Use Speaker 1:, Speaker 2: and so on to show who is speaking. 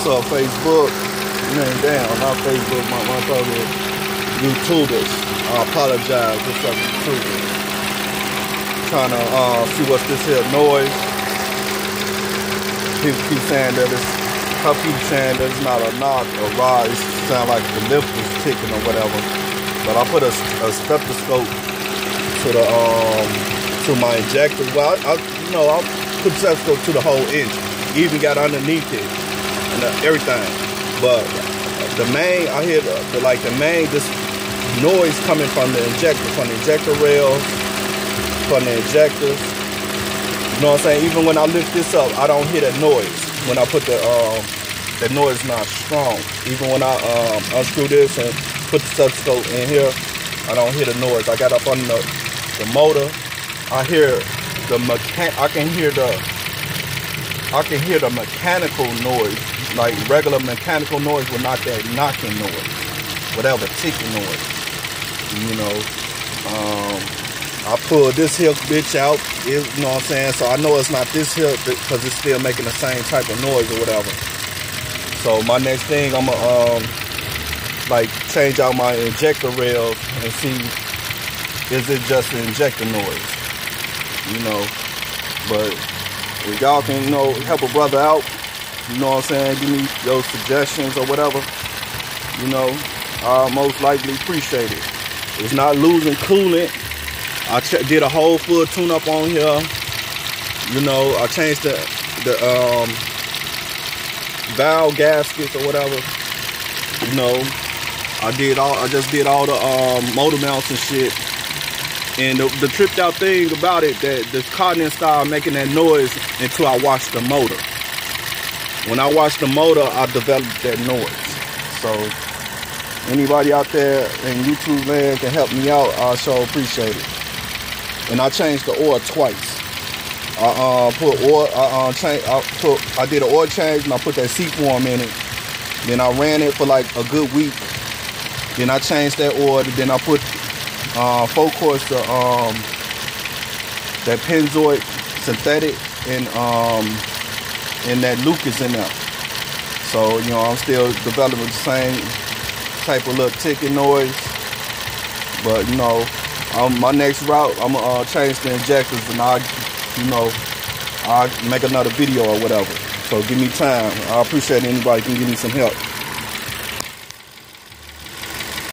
Speaker 1: up, Facebook? Man, damn, not Facebook, my motherfucker. YouTubers. I apologize. What's up, YouTubers? Trying to see what's this here noise. People keep saying that it's not a knock or rise. It sound like the lift is ticking or whatever. But I put a stethoscope to my injector. Well, I put the stethoscope to the whole inch. Even got underneath it and everything. But the main, I hear this noise coming from the injector rails, from the injectors. You know what I'm saying? Even when I lift this up, I don't hear that noise. When I put the noise not strong. Even when I unscrew this and put the stethoscope in here, I don't hear the noise. I got up on the motor. I can hear the mechanical noise, like regular mechanical noise, but not that knocking noise, whatever ticking noise. You know, I pulled this here bitch out. You know what I'm saying? So I know it's not this here because it's still making the same type of noise or whatever. So my next thing, I'm gonna change out my injector rails and see, is it just the injector noise? You know, but if y'all can, help a brother out, you know what I'm saying, give me those suggestions or whatever, I most likely appreciate it. It's not losing coolant. I did a whole full tune-up on here. I changed the valve gaskets or whatever. I just did all the motor mounts and shit. And the tripped out thing about it, that the car didn't start making that noise until I washed the motor. When I washed the motor, I developed that noise. So anybody out there in YouTube land can help me out, I sure appreciate it. And I changed the oil twice. I did an oil change and I put that Seaform in it. Then I ran it for like a good week. Then I changed that oil. Then I put 4 quarts of that Pennzoil synthetic and that Lucas in there. So I'm still developing the same type of little ticking noise. But my next route, I'm gonna change the injectors and I'll make another video or whatever. So give me time. I appreciate anybody can give me some help.